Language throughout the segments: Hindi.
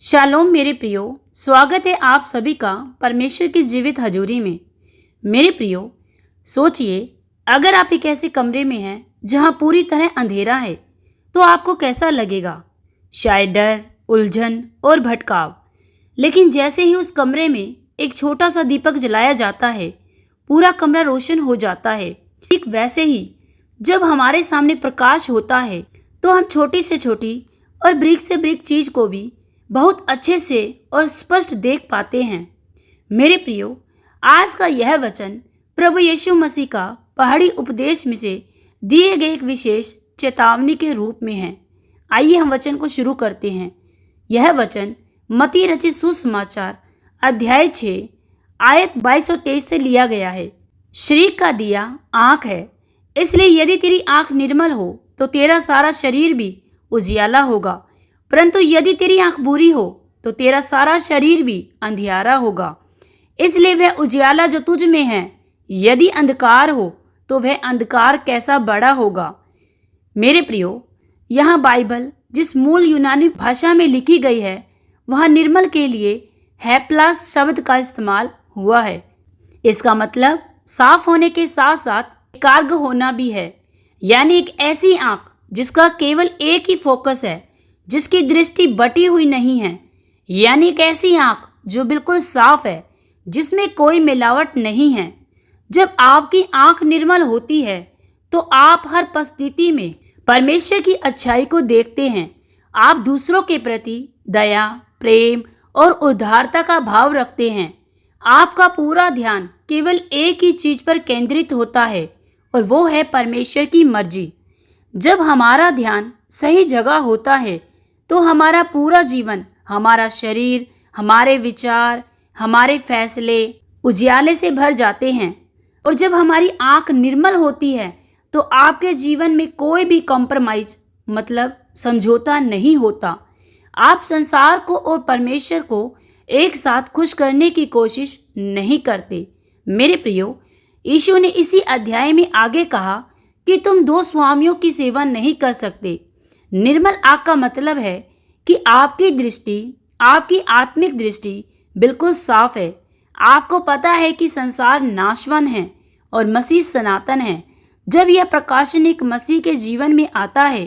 शालोम मेरे प्रियो, स्वागत है आप सभी का परमेश्वर की जीवित हजूरी में। मेरे प्रियो, सोचिए अगर आप एक ऐसे कमरे में हैं जहां पूरी तरह अंधेरा है तो आपको कैसा लगेगा? शायद डर, उलझन और भटकाव। लेकिन जैसे ही उस कमरे में एक छोटा सा दीपक जलाया जाता है, पूरा कमरा रोशन हो जाता है। ठीक वैसे ही जब हमारे सामने प्रकाश होता है तो हम छोटी से छोटी और ब्रिक से ब्रिक चीज को भी बहुत अच्छे से और स्पष्ट देख पाते हैं। मेरे प्रियो, आज का यह वचन प्रभु यीशु मसीह का पहाड़ी उपदेश में से दिए गए एक विशेष चेतावनी के रूप में है। आइए हम वचन को शुरू करते हैं। यह वचन मत्ती रचित सुसमाचार अध्याय 6 आयत 22 और 23 से लिया गया है। शरीर का दिया आँख है, इसलिए यदि तेरी आँख निर्मल हो तो तेरा सारा शरीर भी उजियाला होगा, परंतु यदि तेरी आंख बुरी हो तो तेरा सारा शरीर भी अंधियारा होगा। इसलिए वह उजियाला जो तुझ में है, यदि अंधकार हो तो वह अंधकार कैसा बड़ा होगा। मेरे प्रियो, यहाँ बाइबल जिस मूल यूनानी भाषा में लिखी गई है वहाँ निर्मल के लिए हैप्लास शब्द का इस्तेमाल हुआ है। इसका मतलब साफ होने के साथ साथ एकाग्र होना भी है, यानी एक ऐसी आंख जिसका केवल एक ही फोकस है, जिसकी दृष्टि बटी हुई नहीं है, यानी एक ऐसी आंख जो बिल्कुल साफ है, जिसमें कोई मिलावट नहीं है। जब आपकी आंख निर्मल होती है तो आप हर परिस्थिति में परमेश्वर की अच्छाई को देखते हैं। आप दूसरों के प्रति दया, प्रेम और उदारता का भाव रखते हैं। आपका पूरा ध्यान केवल एक ही चीज पर केंद्रित होता है और वो है परमेश्वर की मर्जी। जब हमारा ध्यान सही जगह होता है तो हमारा पूरा जीवन, हमारा शरीर, हमारे विचार, हमारे फैसले उजियाले से भर जाते हैं। और जब हमारी आंख निर्मल होती है तो आपके जीवन में कोई भी कॉम्प्रोमाइज मतलब समझौता नहीं होता। आप संसार को और परमेश्वर को एक साथ खुश करने की कोशिश नहीं करते। मेरे प्रियो, यीशु ने इसी अध्याय में आगे कहा कि तुम दो स्वामियों की सेवा नहीं कर सकते। निर्मल आंख का मतलब है कि आपकी दृष्टि, आपकी आत्मिक दृष्टि बिल्कुल साफ है। आपको पता है कि संसार नाशवान है और मसीह सनातन है। जब यह प्रकाशन एक मसीह के जीवन में आता है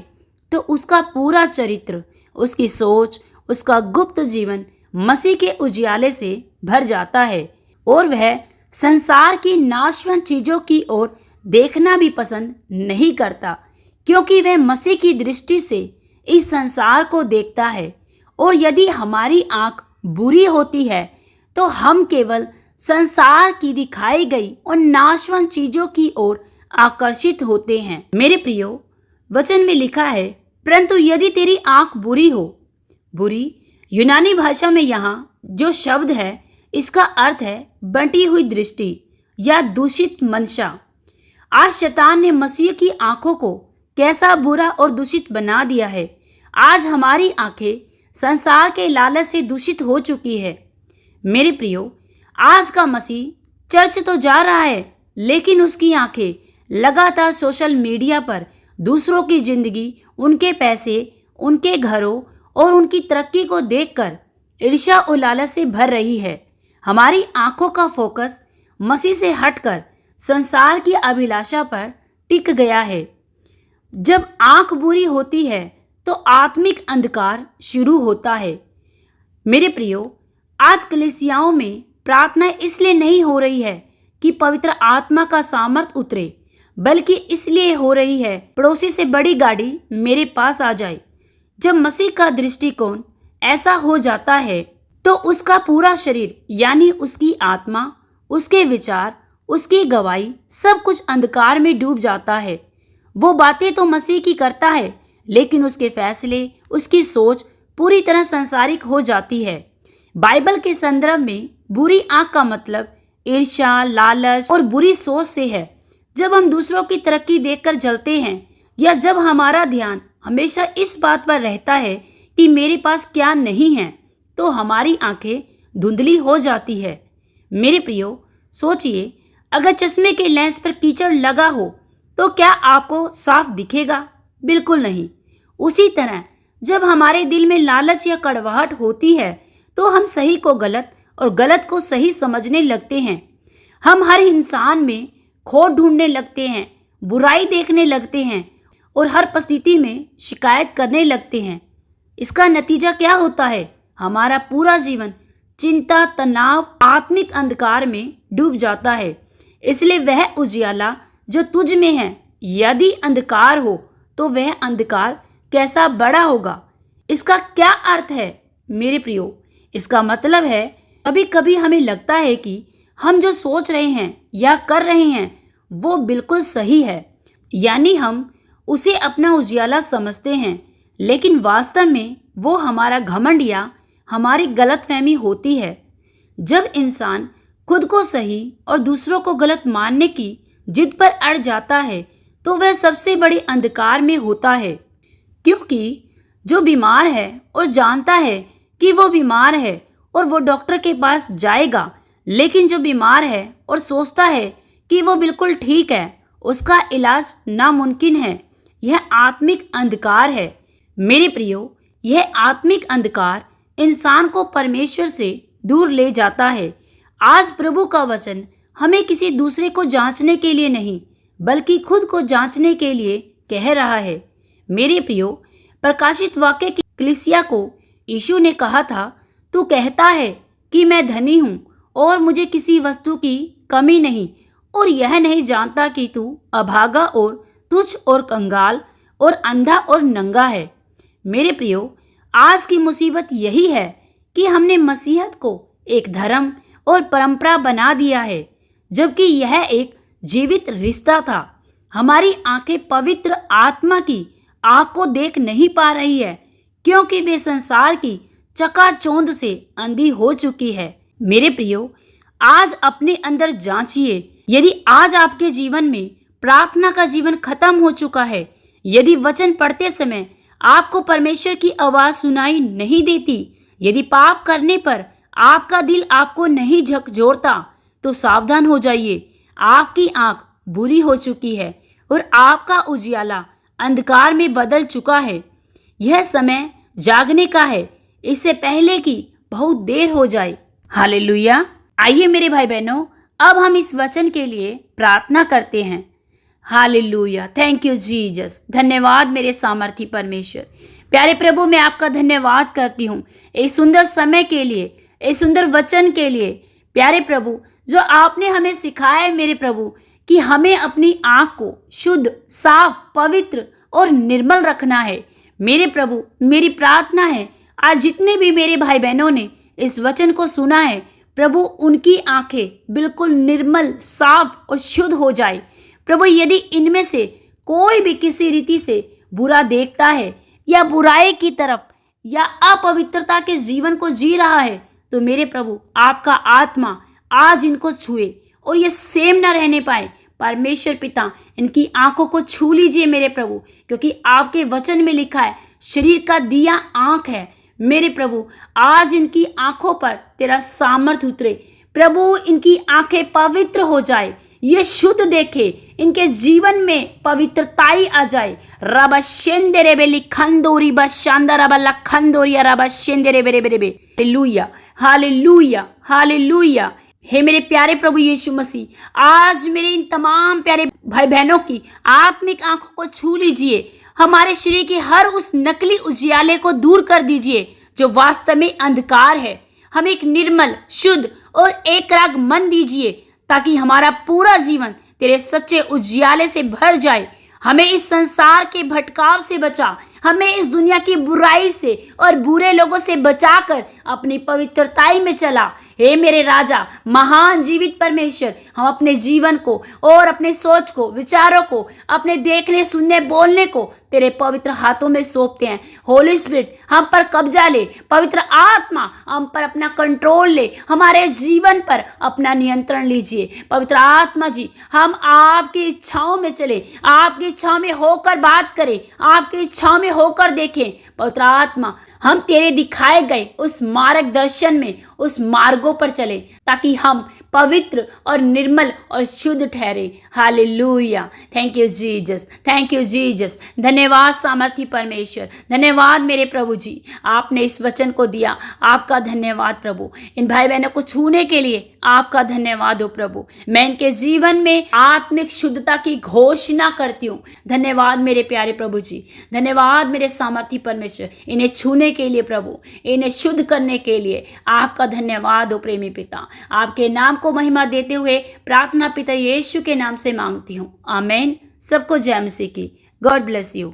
तो उसका पूरा चरित्र, उसकी सोच, उसका गुप्त जीवन मसीह के उजियाले से भर जाता है और वह संसार की नाशवान चीजों की ओर देखना भी पसंद नहीं करता, क्योंकि वह मसीह की दृष्टि से इस संसार को देखता है। और यदि हमारी आंख बुरी होती है तो हम केवल संसार की दिखाई गई और नाशवान चीजों की ओर आकर्षित होते हैं। मेरे प्रियो, वचन में लिखा है, परंतु यदि तेरी आंख बुरी हो। बुरी यूनानी भाषा में यहाँ जो शब्द है, इसका अर्थ है बंटी हुई दृष्टि या दूषित मंशा। आज शैतान ने मसीह की आंखों को कैसा बुरा और दूषित बना दिया है। आज हमारी आंखें संसार के लालच से दूषित हो चुकी है। मेरे प्रियो, आज का मसीह चर्च तो जा रहा है, लेकिन उसकी आंखें लगातार सोशल मीडिया पर दूसरों की जिंदगी, उनके पैसे, उनके घरों और उनकी तरक्की को देखकर ईर्ष्या और लालच से भर रही है। हमारी आंखों का फोकस मसीह से हटकर संसार की अभिलाषा पर टिक गया है। जब आंख बुरी होती है तो आत्मिक अंधकार शुरू होता है। मेरे प्रियो, आज कलीसियाओं में प्रार्थना इसलिए नहीं हो रही है कि पवित्र आत्मा का सामर्थ उतरे, बल्कि इसलिए हो रही है पड़ोसी से बड़ी गाड़ी मेरे पास आ जाए। जब मसीह का दृष्टिकोण ऐसा हो जाता है तो उसका पूरा शरीर, यानी उसकी आत्मा, उसके विचार, उसकी गवाही, सब कुछ अंधकार में डूब जाता है। वो बातें तो मसीह की करता है, लेकिन उसके फैसले, उसकी सोच पूरी तरह सांसारिक हो जाती है। बाइबल के संदर्भ में बुरी आंख का मतलब ईर्ष्या, लालच और बुरी सोच से है। जब हम दूसरों की तरक्की देखकर जलते हैं या जब हमारा ध्यान हमेशा इस बात पर रहता है कि मेरे पास क्या नहीं है, तो हमारी आंखें धुंधली हो जाती है। मेरे प्रियो, सोचिए अगर चश्मे के लेंस पर कीचड़ लगा हो तो क्या आपको साफ दिखेगा? बिल्कुल नहीं। उसी तरह जब हमारे दिल में लालच या कड़वाहट होती है तो हम सही को गलत और गलत को सही समझने लगते हैं। हम हर इंसान में खोट ढूंढने लगते हैं, बुराई देखने लगते हैं और हर परिस्थिति में शिकायत करने लगते हैं। इसका नतीजा क्या होता है? हमारा पूरा जीवन चिंता, तनाव, आत्मिक अंधकार में डूब जाता है। इसलिए वह उजियाला जो तुझ में है, यदि अंधकार हो तो वह अंधकार कैसा बड़ा होगा। इसका क्या अर्थ है मेरे प्रियो? इसका मतलब है कभी कभी हमें लगता है कि हम जो सोच रहे हैं या कर रहे हैं वो बिल्कुल सही है, यानी हम उसे अपना उजियाला समझते हैं, लेकिन वास्तव में वो हमारा घमंड या हमारी गलतफहमी होती है। जब इंसान खुद को सही और दूसरों को गलत मानने की जिद पर अड़ जाता है तो वह सबसे बड़े अंधकार में होता है, क्योंकि जो बीमार है और जानता है कि वो बीमार है और वो डॉक्टर के पास जाएगा, लेकिन जो बीमार है और सोचता है कि वो बिल्कुल ठीक है, उसका इलाज नामुमकिन है। यह आत्मिक अंधकार है मेरे प्रियो। यह आत्मिक अंधकार इंसान को परमेश्वर से दूर ले जाता है। आज प्रभु का वचन हमें किसी दूसरे को जांचने के लिए नहीं, बल्कि खुद को जांचने के लिए कह रहा है। मेरे प्रियो, प्रकाशित वाक्य की कलीसिया को यीशु ने कहा था, तू कहता है कि मैं धनी हूँ और मुझे किसी वस्तु की कमी नहीं, और यह नहीं जानता कि तू अभागा और तुच्छ और कंगाल और अंधा और नंगा है। मेरे प्रियो, आज की मुसीबत यही है कि हमने मसीहत को एक धर्म और परंपरा बना दिया है, जबकि यह एक जीवित रिश्ता था। हमारी आंखें पवित्र आत्मा की आँख को देख नहीं पा रही है, क्योंकि वे संसार की चकाचौंध से अंधी हो चुकी है। मेरे प्रियो, आज अपने अंदर जांचिए। यदि आज आपके जीवन में प्रार्थना का जीवन खत्म हो चुका है, यदि वचन पढ़ते समय आपको परमेश्वर की आवाज सुनाई नहीं देती, यदि पाप करने पर आपका दिल आपको नहीं झकझोरता, तो सावधान हो जाइए। आपकी आंख बुरी हो चुकी है और आपका उजियाला अंधकार में बदल चुका है। यह समय जागने का है, इससे पहले कि बहुत देर हो जाए। हालेलुया। आइए मेरे भाई बहनों, अब हम इस वचन के लिए प्रार्थना करते हैं। Hallelujah, thank you Jesus. धन्यवाद मेरे सामर्थी परमेश्वर। प्यारे प्रभु, मैं आपका धन्यवाद करती हूँ इस सुंदर समय के लिए, इस सुंदर वचन के लिए। प्यारे प्रभु, जो आपने हमें सिखाया है मेरे प्रभु, कि हमें अपनी आँख को शुद्ध, साफ, पवित्र और निर्मल रखना है। मेरे प्रभु, मेरी प्रार्थना है आज जितने भी मेरे भाई बहनों ने इस वचन को सुना है प्रभु, उनकी आंखें बिल्कुल निर्मल, साफ और शुद्ध हो जाए। प्रभु, यदि इनमें से कोई भी किसी रीति से बुरा देखता है या बुराई की तरफ या अपवित्रता के जीवन को जी रहा है, तो मेरे प्रभु आपका आत्मा आज इनको छुए और ये सेम न रहने पाए। परमेश्वर पिता, इनकी आंखों को छू लीजिए मेरे प्रभु, क्योंकि आपके वचन में लिखा है शरीर का दिया आंख है। मेरे प्रभु, आज इनकी आंखों पर तेरा सामर्थ उतरे। प्रभु, इनकी आंखें पवित्र हो जाए, ये शुद्ध देखे, इनके जीवन में पवित्रताई आ जाए। रबा शेंदेरे बेली खंदोरी बा शांदा रबा लखंदोरिया रबा शेंदेरे बेरे बेरे बे। Hallelujah, hallelujah, hallelujah. हे मेरे प्यारे प्रभु यीशु मसीह, आज मेरे इन तमाम प्यारे भाई बहनों की आत्मिक आंखों को छू लीजिए। हमारे शरीर के हर उस नकली उजियाले को दूर कर दीजिए जो वास्तव में अंधकार है। हमें एक निर्मल, शुद्ध और एकराग मन दीजिए, ताकि हमारा पूरा जीवन तेरे सच्चे उजियाले से भर जाए। हमें इस संसार के भटकाव से बचा, हमें इस दुनिया की बुराई से और बुरे लोगों से बचाकर अपनी पवित्रताई में चला। हे मेरे राजा, महान जीवित परमेश्वर, हम अपने जीवन को और अपने सोच को, विचारों को, अपने देखने, सुनने, बोलने को तेरे पवित्र हाथों में सौंपते हैं। होली स्पिरिट, हम पर कब्जा ले। पवित्र आत्मा, हम पर अपना कंट्रोल ले, हमारे जीवन पर अपना नियंत्रण लीजिए। पवित्र आत्मा जी, हम आपकी इच्छाओं में चले, आपकी इच्छाओं में होकर बात करें, आपकी इच्छाओं में होकर देखें। पवित्र आत्मा, हम तेरे दिखाए गए उस मार्गदर्शन में, उस मार्गों पर चले, ताकि हम पवित्र और निर्मल और शुद्ध ठहरे। Hallelujah. Thank you Jesus, thank you Jesus. धन्यवाद सामर्थी परमेश्वर, धन्यवाद मेरे प्रभु जी, आपने इस वचन को दिया। आपका धन्यवाद प्रभु। इन भाई बहनों को छूने के लिए आपका धन्यवाद हो प्रभु। मैं इनके जीवन में आत्मिक शुद्धता की घोषणा करती हूँ। धन्यवाद मेरे प्यारे प्रभु जी, धन्यवाद मेरे सामर्थी परमेश्वर, इन्हें छूने के लिए प्रभु, इन्हें शुद्ध करने के लिए आपका धन्यवाद हो प्रेमी पिता। आपके नाम को महिमा देते हुए प्रार्थना पिता यीशु के नाम से मांगती हूँ, आमीन। सबको जय मसीह की। God bless you.